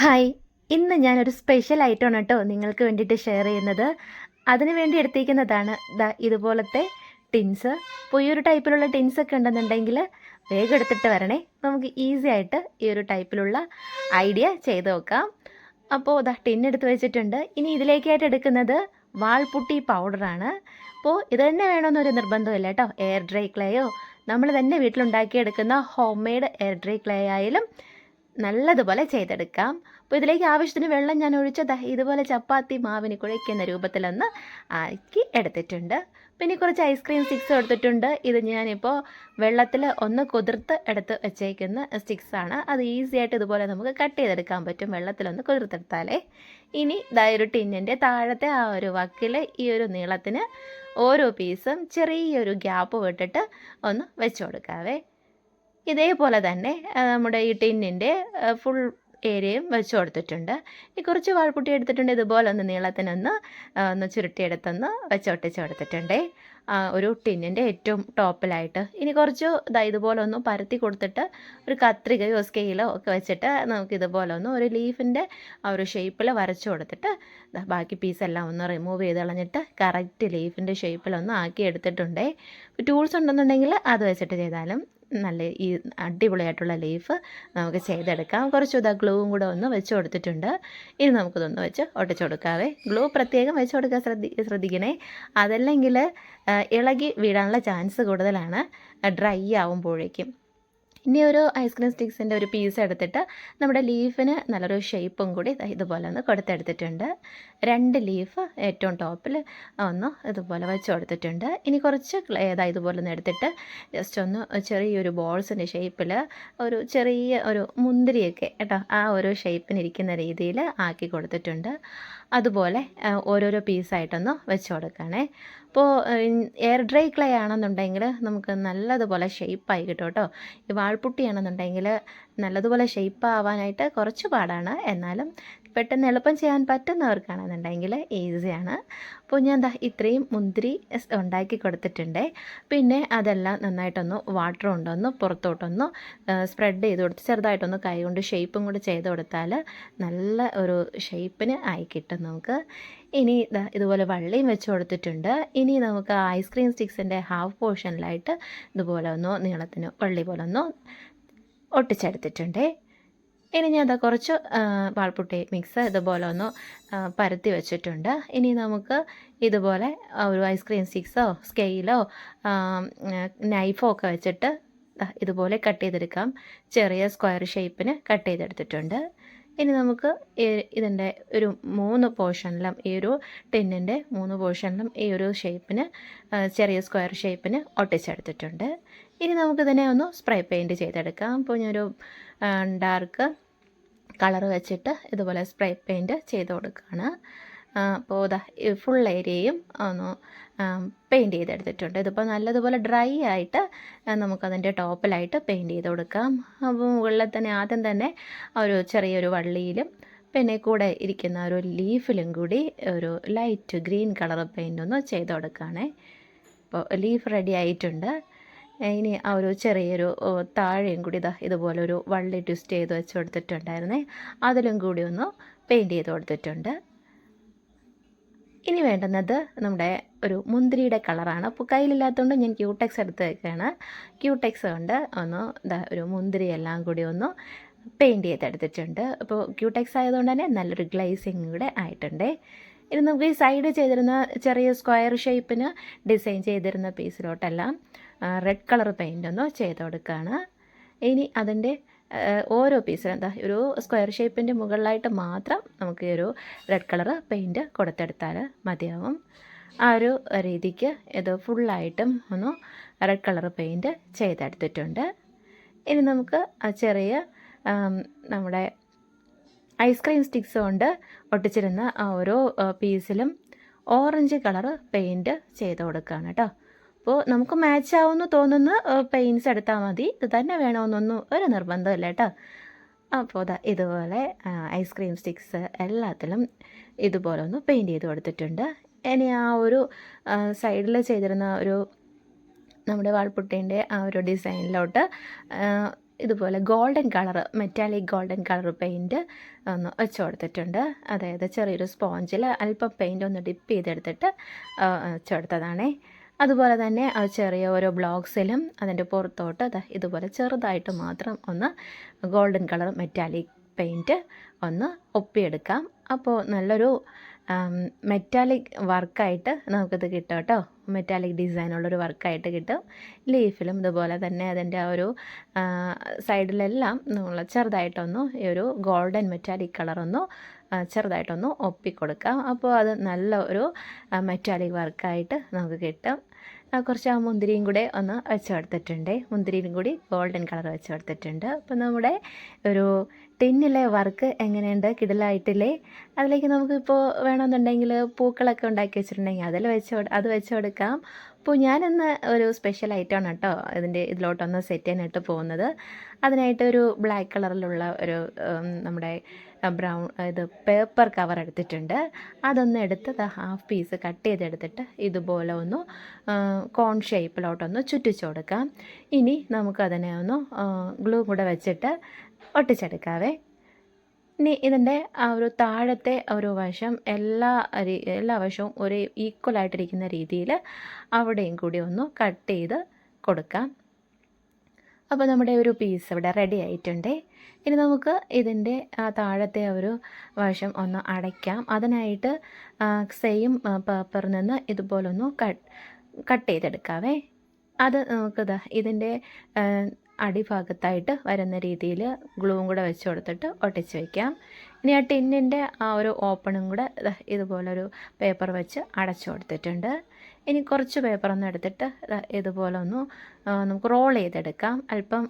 Hi. ഇന്ന് ഞാനൊരു special ഐറ്റമാണ് കേട്ടോ നിങ്ങൾക്ക് വേണ്ടിയിട്ട് ഷെയർ ചെയ്യുന്നത്. അതിന് വേണ്ടി എടുത്തിരിക്കുന്നതാണ് ഇതുപോലത്തെ ടിൻസ്. അപ്പോൾ ഈ ഒരു ടൈപ്പിലുള്ള ടിൻസൊക്കെ ഉണ്ടെന്നുണ്ടെങ്കിൽ വേഗം എടുത്തിട്ട് വരണേ. നമുക്ക് ഈസി ആയിട്ട് ഈ ഒരു ടൈപ്പിലുള്ള ഐഡിയ ചെയ്ത് നോക്കാം. അപ്പോൾ ടിൻ എടുത്ത് വെച്ചിട്ടുണ്ട്. ഇനി ഇതിലേക്കായിട്ട് എടുക്കുന്നത് വാൾപുട്ടി പൗഡറാണ്. അപ്പോൾ ഇത് തന്നെ വേണമെന്നൊരു നിർബന്ധമില്ല കേട്ടോ. എയർ ഡ്രൈ ക്ലേയോ നമ്മൾ തന്നെ വീട്ടിലുണ്ടാക്കിയെടുക്കുന്ന home made air dry clay ആയാലും നല്ലതുപോലെ ചെയ്തെടുക്കാം. അപ്പോൾ ഇതിലേക്ക് ആവശ്യത്തിന് വെള്ളം ഞാൻ ഒഴിച്ച് ഇതുപോലെ ചപ്പാത്തി മാവിന് കുഴയ്ക്കുന്ന രൂപത്തിലൊന്ന് ആക്കി എടുത്തിട്ടുണ്ട്. പിന്നെ കുറച്ച് ഐസ്ക്രീം സ്റ്റിക്സ് എടുത്തിട്ടുണ്ട്. ഇത് ഞാനിപ്പോൾ വെള്ളത്തിൽ ഒന്ന് കുതിർത്ത് എടുത്ത് വെച്ചേക്കുന്ന സ്റ്റിക്സാണ്. അത് ഈസി ആയിട്ട് ഇതുപോലെ നമുക്ക് കട്ട് ചെയ്തെടുക്കാൻ പറ്റും വെള്ളത്തിലൊന്ന് കുതിർത്തെടുത്താലേ. ഇനി ഒരു ടിന്നിൻ്റെ താഴത്തെ ആ ഒരു വക്കിൽ ഈ ഒരു നീളത്തിന് ഓരോ പീസും ചെറിയൊരു ഗ്യാപ്പ് വിട്ടിട്ട് ഒന്ന് വെച്ച് കൊടുക്കാവേ. ഇതേപോലെ തന്നെ നമ്മുടെ ഈ ടിന്നിൻ്റെ ഫുൾ ഏരിയയും വെച്ച് കൊടുത്തിട്ടുണ്ട്. ഈ കുറച്ച് വാൾപുട്ടി എടുത്തിട്ടുണ്ട്. ഇതുപോലെ ഒന്ന് നീളത്തിനൊന്ന് ഒന്ന് ചുരുട്ടിയെടുത്തൊന്ന് വെച്ചൊട്ടിച്ച് കൊടുത്തിട്ടുണ്ട് ഒരു ടിന്നിൻ്റെ ഏറ്റവും ടോപ്പിലായിട്ട്. ഇനി കുറച്ച് ഇതുപോലെ ഒന്ന് പരത്തി കൊടുത്തിട്ട് ഒരു കത്രികയോ സ്കെയിലോ ഒക്കെ വെച്ചിട്ട് നമുക്കിതുപോലെ ഒന്ന് ഒരു ലീഫിൻ്റെ ആ ഒരു ഷേപ്പിൽ വരച്ചു കൊടുത്തിട്ട് ബാക്കി പീസെല്ലാം ഒന്ന് റിമൂവ് ചെയ്ത് കളഞ്ഞിട്ട് കറക്റ്റ് ലീഫിൻ്റെ ഷേപ്പിലൊന്ന് ആക്കി എടുത്തിട്ടുണ്ട്. ടൂൾസ് ഉണ്ടെന്നുണ്ടെങ്കിൽ അത് വെച്ചിട്ട് ചെയ്താലും നല്ല ഈ അടിപൊളിയായിട്ടുള്ള ലീഫ് നമുക്ക് ചെയ്തെടുക്കാം. കുറച്ച് ഗ്ലൂവും കൂടെ ഒന്ന് വെച്ച് കൊടുത്തിട്ടുണ്ട്. ഇനി നമുക്കിതൊന്ന് വെച്ച് ഒട്ടിച്ച് കൊടുക്കാവേ. ഗ്ലൂ പ്രത്യേകം വെച്ച് കൊടുക്കാൻ ശ്രദ്ധിക്കണേ. അതല്ലെങ്കിൽ ഇളകി വീഴാനുള്ള ചാൻസ് കൂടുതലാണ് ഡ്രൈ ആവുമ്പോഴേക്കും. ഇനി ഒരു ഐസ്ക്രീം സ്റ്റിക്സിൻ്റെ ഒരു പീസ് എടുത്തിട്ട് നമ്മുടെ ലീഫിന് നല്ലൊരു ഷേപ്പും കൂടി ഇതുപോലെ ഒന്ന് കൊടുത്തെടുത്തിട്ടുണ്ട്. 2 ലീഫ് ഏറ്റവും ടോപ്പിൽ ഒന്ന് ഇതുപോലെ വെച്ച് കൊടുത്തിട്ടുണ്ട്. ഇനി കുറച്ച് ഇതുപോലെ ഒന്ന് എടുത്തിട്ട് ജസ്റ്റ് ഒന്ന് ചെറിയൊരു ബോൾസിൻ്റെ ഷേപ്പിൽ ഒരു ചെറിയ ഒരു മുന്തിരിയൊക്കെ കേട്ടോ ആ ഒരു ഷേപ്പിനിരിക്കുന്ന രീതിയിൽ ആക്കി കൊടുത്തിട്ടുണ്ട്. അതുപോലെ ഓരോരോ പീസായിട്ടൊന്ന് വെച്ച് കൊടുക്കണേ. അപ്പോൾ എയർ ഡ്രൈ ക്ലേ ആണെന്നുണ്ടെങ്കിൽ നമുക്ക് നല്ലതുപോലെ ഷേപ്പായി കിട്ടും കേട്ടോ. ഈ വാൾപുട്ടിയാണെന്നുണ്ടെങ്കിൽ നല്ലതുപോലെ ഷേപ്പ് ആവാനായിട്ട് കുറച്ച് പാടാണ്. എന്നാലും പെട്ടെന്ന് എളുപ്പം ചെയ്യാൻ പറ്റുന്നവർക്കാണെന്നുണ്ടെങ്കിൽ ഈസിയാണ്. അപ്പോൾ ഞാൻ ഇത്രയും മുന്തിരി ഉണ്ടാക്കി കൊടുത്തിട്ടുണ്ട്. പിന്നെ അതെല്ലാം നന്നായിട്ടൊന്ന് വാട്ടർ കൊണ്ടൊന്ന് പുറത്തോട്ടൊന്ന് സ്പ്രെഡ് ചെയ്ത് കൊടുത്ത് ചെറുതായിട്ടൊന്ന് കൈ കൊണ്ട് ഷേപ്പും കൂടി ചെയ്ത് കൊടുത്താൽ നല്ല ഒരു ഷേപ്പിന് ആയി കിട്ടും നമുക്ക്. ഇനി ഇതുപോലെ വള്ളിയും വെച്ച് കൊടുത്തിട്ടുണ്ട്. ഇനി നമുക്ക് ഐസ്ക്രീം സ്റ്റിക്സിൻ്റെ ഹാഫ് പോർഷനിലായിട്ട് ഇതുപോലെ ഒന്ന് നീളത്തിന് വള്ളി പോലെ ഒന്ന് ഒട്ടിച്ചെടുത്തിട്ടുണ്ട്. ഇനി ഞാൻ കുറച്ച് വാൾപുട്ടി മിക്സ് ഇതുപോലെ ഒന്ന് പരത്തി വെച്ചിട്ടുണ്ട്. ഇനി നമുക്ക് ഇതുപോലെ ഒരു ഐസ്ക്രീം സ്റ്റിക്സോ സ്കെയിലോ നൈഫോ ഒക്കെ വെച്ചിട്ട് ഇതുപോലെ കട്ട് ചെയ്തെടുക്കാം. ചെറിയ സ്ക്വയർ ഷേപ്പിന് കട്ട് ചെയ്തെടുത്തിട്ടുണ്ട്. ഇനി നമുക്ക് ഇതിൻ്റെ ഒരു 3 പോർഷനിലും ഈ ഒരു ടിന്നിൻ്റെ 3 പോർഷനിലും ഈ ഒരു ഷേപ്പിന് ചെറിയ സ്ക്വയർ ഷേപ്പിന് ഒട്ടിച്ചെടുത്തിട്ടുണ്ട്. ഇനി നമുക്കിതിനെ ഒന്ന് സ്പ്രേ പെയിൻറ്റ് ചെയ്തെടുക്കാം. അപ്പോൾ ഞാനൊരു ഡാർക്ക് കളർ വെച്ചിട്ട് ഇതുപോലെ സ്പ്രേ പെയിൻറ്റ് ചെയ്ത് കൊടുക്കുകയാണ്. അപ്പോൾ ഫുൾ ഏരിയയും ഒന്ന് പെയിൻറ്റ് ചെയ്തെടുത്തിട്ടുണ്ട്. ഇതിപ്പോൾ നല്ലതുപോലെ ഡ്രൈ ആയിട്ട് നമുക്കതിൻ്റെ ടോപ്പിലായിട്ട് പെയിൻറ്റ് ചെയ്ത് കൊടുക്കാം. അപ്പോൾ മുകളിൽ തന്നെ ആദ്യം തന്നെ ഒരു ചെറിയൊരു വള്ളിയിലും പിന്നെ കൂടെ ഇരിക്കുന്ന ഒരു ലീഫിലും കൂടി ഒരു ലൈറ്റ് ഗ്രീൻ കളർ പെയിൻ്റ് ഒന്ന് ചെയ്ത് കൊടുക്കുകയാണേ. അപ്പോൾ ലീഫ് റെഡി ആയിട്ടുണ്ട്. ഇനി ആ ഒരു ചെറിയൊരു താഴെയും കൂടി ഇതുപോലെ ഒരു വള്ളി ട്വിസ്റ്റ് ചെയ്ത് വെച്ച് കൊടുത്തിട്ടുണ്ടായിരുന്നേ. അതിലും കൂടി ഒന്ന് പെയിൻറ്റ് ചെയ്ത് കൊടുത്തിട്ടുണ്ട്. ഇനി വേണ്ടുന്നത് നമ്മുടെ ഒരു മുന്തിരിയുടെ കളറാണ്. അപ്പോൾ കയ്യിലില്ലാത്തതുകൊണ്ട് ഞാൻ ക്യൂടെക്സ് എടുത്ത് വയ്ക്കുകയാണ്. ക്യൂടെക്സ് കൊണ്ട് ഒന്ന് ഒരു മുന്തിരി എല്ലാം കൂടി ഒന്ന് പെയിൻറ്റ് ചെയ്തെടുത്തിട്ടുണ്ട്. അപ്പോൾ ക്യൂടെക്സ് ആയതുകൊണ്ട് തന്നെ നല്ലൊരു ഗ്ലേസിങ് കൂടെ ആയിട്ടുണ്ട്. ഇനി നമുക്ക് ഈ സൈഡ് ചെയ്തിരുന്ന ചെറിയ സ്ക്വയർ ഷേപ്പിന് ഡിസൈൻ ചെയ്തിരുന്ന പീസിലോട്ടെല്ലാം റെഡ് കളർ പെയിൻ്റ് ഒന്ന് ചെയ്ത് കൊടുക്കുകയാണ്. ഇനി അതിൻ്റെ ഓരോ പീസിലും ഒരു സ്ക്വയർ ഷേപ്പിൻ്റെ മുകളിലായിട്ട് മാത്രം നമുക്ക് ഈ ഒരു റെഡ് കളർ പെയിൻറ്റ് കൊടുത്തെടുത്താൽ മതിയാവും. ആ ഒരു രീതിക്ക് ഇത് ഫുള്ളായിട്ടും ഒന്ന് റെഡ് കളർ പെയിൻറ്റ് ചെയ്തെടുത്തിട്ടുണ്ട്. ഇനി നമുക്ക് ആ ചെറിയ നമ്മുടെ ഐസ്ക്രീം സ്റ്റിക്സ് കൊണ്ട് ഒട്ടിച്ചിരുന്ന ആ ഓരോ പീസിലും ഓറഞ്ച് കളർ പെയിൻറ്റ് ചെയ്ത് കൊടുക്കുകയാണ് കേട്ടോ. അപ്പോൾ നമുക്ക് മാച്ച് ആവുമെന്ന് തോന്നുന്ന പെയിൻറ്റ്സ് എടുത്താൽ മതി. ഇത് തന്നെ വേണമെന്നൊന്നും ഒരു നിർബന്ധമില്ല കേട്ടോ. അപ്പോൾ ഇതുപോലെ ഐസ്ക്രീം സ്റ്റിക്സ് എല്ലാത്തിലും ഇതുപോലെ ഒന്ന് പെയിൻറ്റ് ചെയ്ത് കൊടുത്തിട്ടുണ്ട്. ഇനി ആ ഒരു സൈഡിൽ ചെയ്തിരുന്ന ഒരു നമ്മുടെ വാൾപുട്ടീൻ്റെ ആ ഒരു ഡിസൈനിലോട്ട് ഇതുപോലെ golden colour, metallic golden colour paint ഒന്ന് വെച്ച് കൊടുത്തിട്ടുണ്ട്. അതായത് ചെറിയൊരു സ്പോഞ്ചിൽ അല്പം പെയിൻ്റ് ഒന്ന് ഡിപ്പ് ചെയ്തെടുത്തിട്ട് വെച്ച് കൊടുത്തതാണേ. അതുപോലെ തന്നെ ചെറിയ ഓരോ ബ്ലോക്സിലും അതിൻ്റെ പുറത്തോട്ട് ഇതുപോലെ ചെറുതായിട്ട് മാത്രം ഒന്ന് ഗോൾഡൻ കളർ മെറ്റാലിക് പെയിൻറ്റ് ഒന്ന് ഒപ്പിയെടുക്കാം. അപ്പോൾ നല്ലൊരു മെറ്റാലിക് വർക്കായിട്ട് നമുക്കിത് കിട്ടും കേട്ടോ. മെറ്റാലിക് ഡിസൈനുള്ളൊരു വർക്കായിട്ട് കിട്ടും. ലീഫിലും ഇതുപോലെ തന്നെ അതിൻ്റെ ആ ഒരു സൈഡിലെല്ലാം നമ്മൾ ചെറുതായിട്ടൊന്ന് ഈ ഒരു ഗോൾഡൻ മെറ്റാലിക് കളറൊന്ന് ചെറുതായിട്ടൊന്ന് ഒപ്പിക്കൊടുക്കാം. അപ്പോൾ അത് നല്ല ഒരു മെറ്റാലിക് വർക്കായിട്ട് നമുക്ക് കിട്ടും. കുറച്ച് ആ മുന്തിരിയും കൂടെ ഒന്ന് വെച്ച് കൊടുത്തിട്ടുണ്ട്. മുന്തിരിയും കൂടി ഗോൾഡൻ കളർ വെച്ച് കൊടുത്തിട്ടുണ്ട്. അപ്പോൾ നമ്മുടെ ഒരു ടിന്നിലെ വർക്ക് എങ്ങനെയുണ്ട്, കിടിലായിട്ടില്ലേ? അതിലേക്ക് നമുക്കിപ്പോൾ വേണമെന്നുണ്ടെങ്കിൽ പൂക്കളൊക്കെ ഉണ്ടാക്കി വെച്ചിട്ടുണ്ടെങ്കിൽ അത് വെച്ച് കൊടുക്കാം. അപ്പോൾ ഞാനിന്ന് ഒരു സ്പെഷ്യൽ ഐറ്റമാണ് കേട്ടോ ഇതിലോട്ടൊന്ന് സെറ്റ് ചെയ്യാനായിട്ട് പോകുന്നത്. അതിനായിട്ട് ഒരു ബ്ലാക്ക് കളറിലുള്ള ഒരു നമ്മുടെ ബ്രൗൺ പേപ്പർ കവർ എടുത്തിട്ടുണ്ട്. അതൊന്ന് എടുത്ത് ഹാഫ് പീസ് കട്ട് ചെയ്തെടുത്തിട്ട് ഇതുപോലെ ഒന്ന് കോൺ ഷേപ്പിലോട്ടൊന്ന് ചുറ്റിച്ചു കൊടുക്കാം. ഇനി നമുക്കതിനെ ഒന്ന് ഗ്ലൂ കൂടെ വെച്ചിട്ട് ഒട്ടിച്ചെടുക്കാവേ. ഇനി ഇതിൻ്റെ ആ ഒരു താഴത്തെ ഒരു വശം എല്ലാ വശവും ഒരു ഈക്വലായിട്ടിരിക്കുന്ന രീതിയിൽ അവിടെയും കൂടി ഒന്ന് കട്ട് ചെയ്ത് കൊടുക്കാം. അപ്പോൾ നമ്മുടെ ഒരു പീസ് ഇവിടെ റെഡി ആയിട്ടുണ്ട്. ഇനി നമുക്ക് ഇതിൻ്റെ താഴത്തെ ഒരു വശം ഒന്ന് അടയ്ക്കാം. അതിനായിട്ട് സെയിം പേപ്പറിൽ നിന്ന് ഇതുപോലൊന്ന് കട്ട് ചെയ്തെടുക്കാവേ. അത് നമുക്ക് ഇതിൻ്റെ അടിഭാഗത്തായിട്ട് വരുന്ന രീതിയിൽ ഗ്ലൂവും കൂടെ വെച്ച് കൊടുത്തിട്ട് ഒട്ടിച്ച് വയ്ക്കാം. ഇനി ആ ടിന്നിൻ്റെ ആ ഒരു ഓപ്പണും കൂടെ ഇതുപോലൊരു പേപ്പർ വെച്ച് അടച്ചു കൊടുത്തിട്ടുണ്ട്. ഇനി കുറച്ച് പേപ്പറൊന്നും എടുത്തിട്ട് ഇതുപോലെ ഒന്ന് നമുക്ക് റോൾ ചെയ്തെടുക്കാം. അല്പം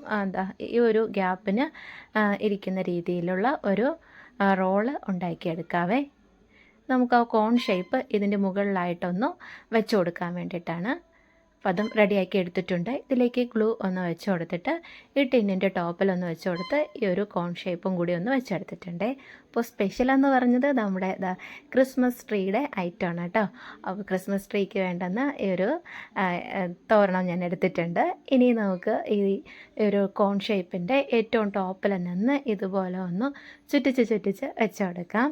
ഈ ഒരു ഗ്യാപ്പിന് ഇരിക്കുന്ന രീതിയിലുള്ള ഒരു റോള് ഉണ്ടാക്കിയെടുക്കാവേ. നമുക്ക് ആ കോൺ ഷേപ്പ് ഇതിൻ്റെ മുകളിലായിട്ടൊന്ന് വെച്ച് കൊടുക്കാൻ വേണ്ടിയിട്ടാണ്. അപ്പോൾ അതും റെഡിയാക്കി എടുത്തിട്ടുണ്ട്. ഇതിലേക്ക് ഗ്ലൂ ഒന്ന് വെച്ച് കൊടുത്തിട്ട് ഈ ടിന്നിൻ്റെ ടോപ്പിലൊന്ന് വെച്ച് കൊടുത്ത് ഈ ഒരു കോൺ ഷേപ്പും കൂടി ഒന്ന് വെച്ചെടുത്തിട്ടുണ്ട്. അപ്പോൾ സ്പെഷ്യൽ എന്ന് പറഞ്ഞത് നമ്മുടെ ക്രിസ്മസ് ട്രീയുടെ ഐറ്റമാണ് കേട്ടോ. അപ്പോൾ ക്രിസ്മസ് ട്രീക്ക് വേണ്ടുന്ന ഈ ഒരു തോരണം ഞാൻ എടുത്തിട്ടുണ്ട്. ഇനി നമുക്ക് ഈ ഒരു കോൺ ഷേപ്പിൻ്റെ ഏറ്റവും ടോപ്പിൽ നിന്ന് ഇതുപോലെ ഒന്ന് ചുറ്റിച്ച് വെച്ച് കൊടുക്കാം.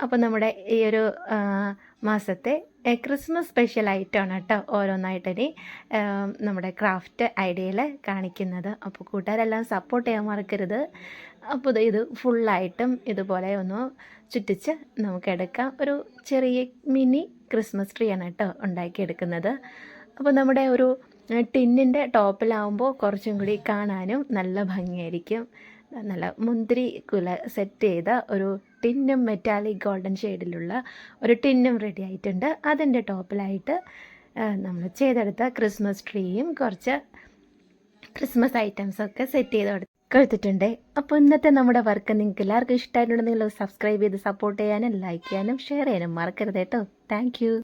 അപ്പോൾ നമ്മുടെ ഈ ഒരു മാസത്തെ ക്രിസ്മസ് സ്പെഷ്യൽ ഐറ്റമാണ് കേട്ടോ ഓരോന്നായിട്ട് ഇനി നമ്മുടെ ക്രാഫ്റ്റ് ഐഡിയയിൽ കാണിക്കുന്നത്. അപ്പോൾ കൂട്ടുകാരെല്ലാം സപ്പോർട്ട് ചെയ്യാൻ മറക്കരുത്. അപ്പോൾ ഇത് ഫുള്ളായിട്ടും ഇതുപോലെ ഒന്ന് ചുറ്റിച്ച് നമുക്കെടുക്കാം. ഒരു ചെറിയ മിനി ക്രിസ്മസ് ട്രീ ആണ് കേട്ടോ ഉണ്ടാക്കിയെടുക്കുന്നത്. അപ്പോൾ നമ്മുടെ ഒരു ടിന്നിൻ്റെ ടോപ്പിലാവുമ്പോൾ കുറച്ചും കൂടി കാണാനും നല്ല ഭംഗിയായിരിക്കും. നല്ല മുന്തിരി കുല സെറ്റ് ചെയ്ത ഒരു ടിന്നും മെറ്റാലിക് ഗോൾഡൻ ഷെയ്ഡിലുള്ള ഒരു ടിന്നും റെഡി ആയിട്ടുണ്ട്. അതിൻ്റെ ടോപ്പിലായിട്ട് നമ്മൾ ചെയ്തെടുത്ത ക്രിസ്മസ് ട്രീയും കുറച്ച് ക്രിസ്മസ് ഐറ്റംസൊക്കെ സെറ്റ് ചെയ്ത് കൊടുത്തിട്ടുണ്ട്. അപ്പോൾ ഇന്നത്തെ നമ്മുടെ വർക്ക് നിങ്ങൾക്ക് എല്ലാവർക്കും ഇഷ്ടമായിട്ടുണ്ടെങ്കിൽ സബ്സ്ക്രൈബ് ചെയ്ത് സപ്പോർട്ട് ചെയ്യാനും ലൈക്ക് ചെയ്യാനും ഷെയർ ചെയ്യാനും മറക്കരുത് കേട്ടോ. താങ്ക്